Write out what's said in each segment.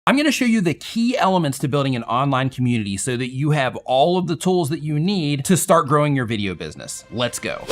I'm going to show you the key elements to building an online community so that you have all of the tools that you need to start growing your video business. Let's go.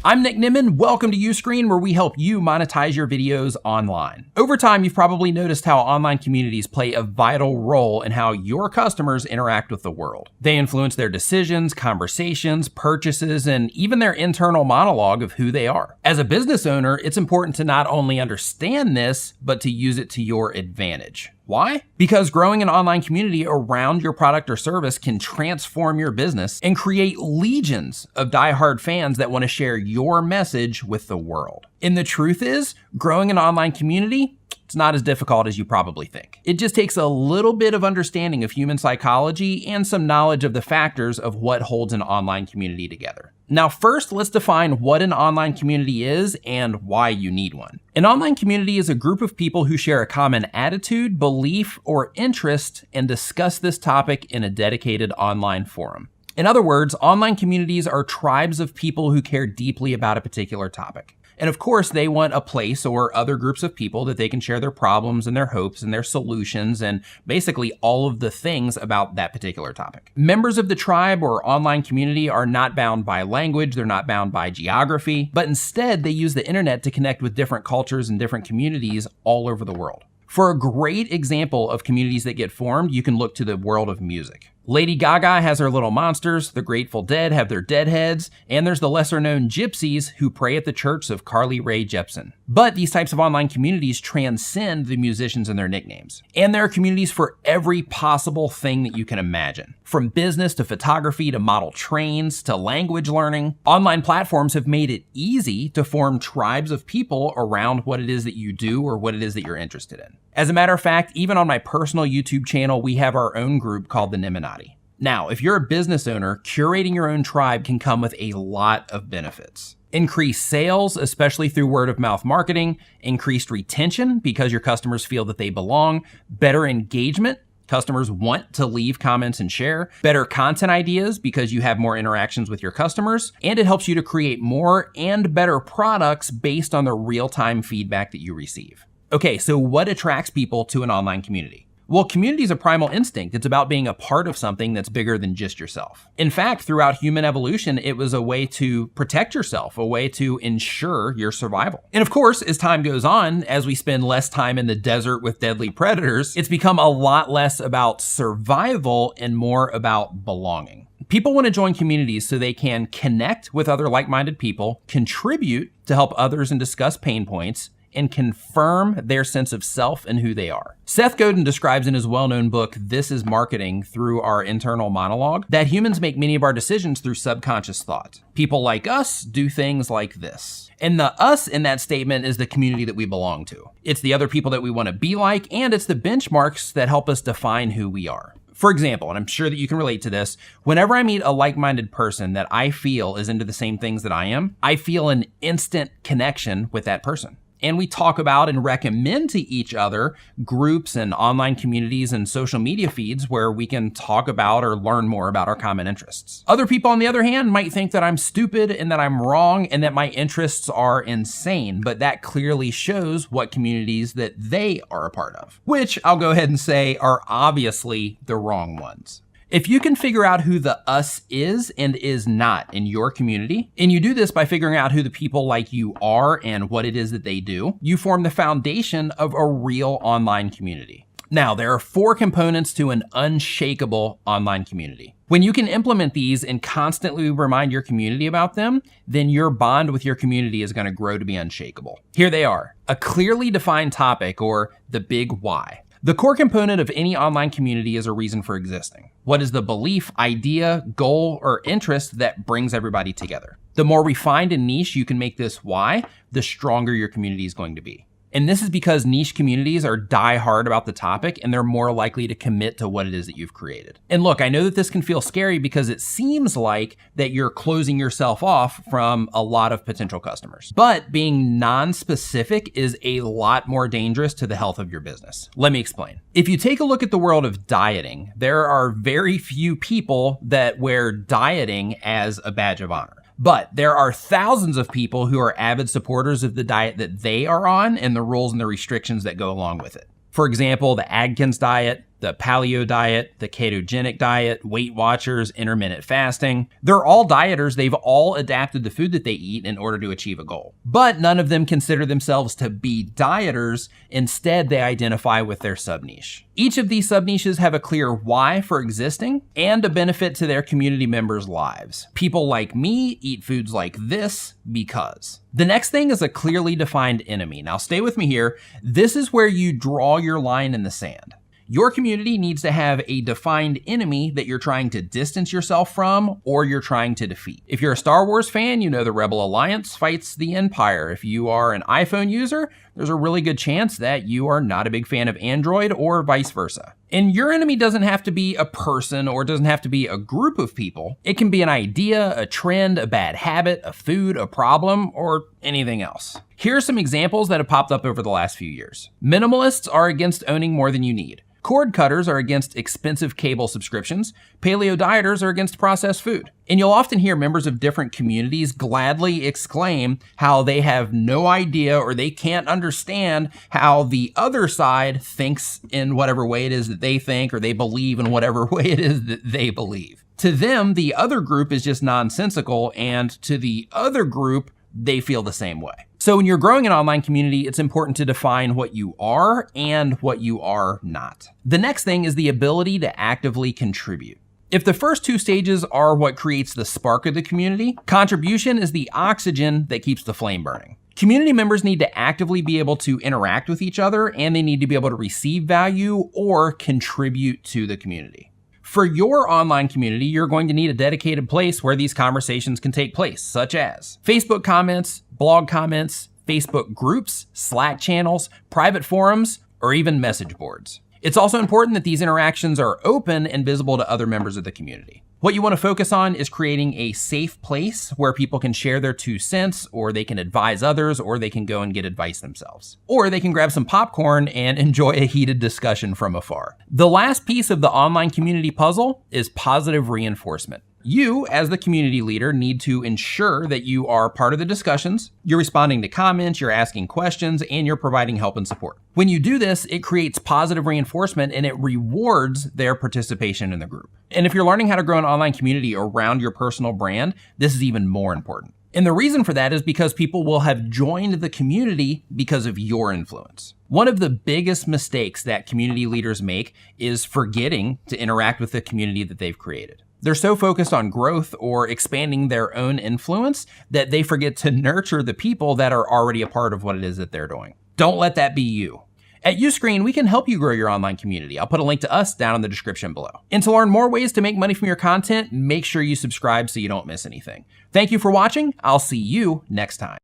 I'm Nick Nimmin. Welcome to Uscreen, where we help you monetize your videos online. Over time, you've probably noticed how online communities play a vital role in how your customers interact with the world. They influence their decisions, conversations, purchases, and even their internal monologue of who they are. As a business owner, it's important to not only understand this, but to use it to your advantage. Why? Because growing an online community around your product or service can transform your business and create legions of diehard fans that want to share your message with the world. And the truth is, growing an online community, it's not as difficult as you probably think. It just takes a little bit of understanding of human psychology and some knowledge of the factors of what holds an online community together. Now, first, let's define what an online community is and why you need one. An online community is a group of people who share a common attitude, belief, or interest and discuss this topic in a dedicated online forum. In other words, online communities are tribes of people who care deeply about a particular topic. And of course, they want a place or other groups of people that they can share their problems and their hopes and their solutions and basically all of the things about that particular topic. Members of the tribe or online community are not bound by language, they're not bound by geography, but instead they use the internet to connect with different cultures and different communities all over the world. For a great example of communities that get formed, you can look to the world of music. Lady Gaga has her Little Monsters, the Grateful Dead have their Deadheads, and there's the lesser-known Gypsies who pray at the church of Carly Rae Jepsen. But these types of online communities transcend the musicians and their nicknames. And there are communities for every possible thing that you can imagine. From business to photography to model trains to language learning, online platforms have made it easy to form tribes of people around what it is that you do or what it is that you're interested in. As a matter of fact, even on my personal YouTube channel, we have our own group called the Nimminati. Now, if you're a business owner, curating your own tribe can come with a lot of benefits. Increased sales, especially through word of mouth marketing, increased retention because your customers feel that they belong, better engagement, customers want to leave comments and share, better content ideas because you have more interactions with your customers, and it helps you to create more and better products based on the real-time feedback that you receive. Okay, so what attracts people to an online community? Well, community is a primal instinct. It's about being a part of something that's bigger than just yourself. In fact, throughout human evolution, it was a way to protect yourself, a way to ensure your survival. And of course, as time goes on, as we spend less time in the desert with deadly predators, it's become a lot less about survival and more about belonging. People want to join communities so they can connect with other like-minded people, contribute to help others and discuss pain points, and confirm their sense of self and who they are. Seth Godin describes in his well-known book, This is Marketing, through our internal monologue, that humans make many of our decisions through subconscious thought. People like us do things like this. And the us in that statement is the community that we belong to. It's the other people that we want to be like, and it's the benchmarks that help us define who we are. For example, and I'm sure that you can relate to this, whenever I meet a like-minded person that I feel is into the same things that I am, I feel an instant connection with that person. And we talk about and recommend to each other groups and online communities and social media feeds where we can talk about or learn more about our common interests. Other people, on the other hand, might think that I'm stupid and that I'm wrong and that my interests are insane, but that clearly shows what communities that they are a part of, which I'll go ahead and say are obviously the wrong ones. If you can figure out who the us is and is not in your community, and you do this by figuring out who the people like you are and what it is that they do, you form the foundation of a real online community. Now, there are 4 components to an unshakable online community. When you can implement these and constantly remind your community about them, then your bond with your community is going to grow to be unshakable. Here they are: a clearly defined topic, or the big why. The core component of any online community is a reason for existing. What is the belief, idea, goal, or interest that brings everybody together? The more refined and niche you can make this why, the stronger your community is going to be. And this is because niche communities are die-hard about the topic and they're more likely to commit to what it is that you've created. And look, I know that this can feel scary because it seems like that you're closing yourself off from a lot of potential customers. But being non-specific is a lot more dangerous to the health of your business. Let me explain. If you take a look at the world of dieting, there are very few people that wear dieting as a badge of honor. But there are thousands of people who are avid supporters of the diet that they are on and the rules and the restrictions that go along with it. For example, the Atkins diet, the paleo diet, the ketogenic diet, Weight Watchers, intermittent fasting. They're all dieters. They've all adapted the food that they eat in order to achieve a goal. But none of them consider themselves to be dieters. Instead, they identify with their sub-niche. Each of these sub-niches have a clear why for existing and a benefit to their community members' lives. People like me eat foods like this because. The next thing is a clearly defined enemy. Now stay with me here. This is where you draw your line in the sand. Your community needs to have a defined enemy that you're trying to distance yourself from or you're trying to defeat. If you're a Star Wars fan, you know the Rebel Alliance fights the Empire. If you are an iPhone user, there's a really good chance that you are not a big fan of Android or vice versa. And your enemy doesn't have to be a person or doesn't have to be a group of people. It can be an idea, a trend, a bad habit, a food, a problem, or anything else. Here are some examples that have popped up over the last few years. Minimalists are against owning more than you need. Cord cutters are against expensive cable subscriptions. Paleo dieters are against processed food. And you'll often hear members of different communities gladly exclaim how they have no idea or they can't understand how the other side thinks in whatever way it is that they think, or they believe in whatever way it is that they believe. To them, the other group is just nonsensical, and to the other group, they feel the same way. So when you're growing an online community, it's important to define what you are and what you are not. The next thing is the ability to actively contribute. If the first two stages are what creates the spark of the community, contribution is the oxygen that keeps the flame burning. Community members need to actively be able to interact with each other, and they need to be able to receive value or contribute to the community. For your online community, you're going to need a dedicated place where these conversations can take place, such as Facebook comments, blog comments, Facebook groups, Slack channels, private forums, or even message boards. It's also important that these interactions are open and visible to other members of the community. What you want to focus on is creating a safe place where people can share their 2 cents, or they can advise others, or they can go and get advice themselves. Or they can grab some popcorn and enjoy a heated discussion from afar. The last piece of the online community puzzle is positive reinforcement. You, as the community leader, need to ensure that you are part of the discussions, you're responding to comments, you're asking questions, and you're providing help and support. When you do this, it creates positive reinforcement and it rewards their participation in the group. And if you're learning how to grow an online community around your personal brand, this is even more important. And the reason for that is because people will have joined the community because of your influence. One of the biggest mistakes that community leaders make is forgetting to interact with the community that they've created. They're so focused on growth or expanding their own influence that they forget to nurture the people that are already a part of what it is that they're doing. Don't let that be you. At Uscreen, we can help you grow your online community. I'll put a link to us down in the description below. And to learn more ways to make money from your content, make sure you subscribe so you don't miss anything. Thank you for watching. I'll see you next time.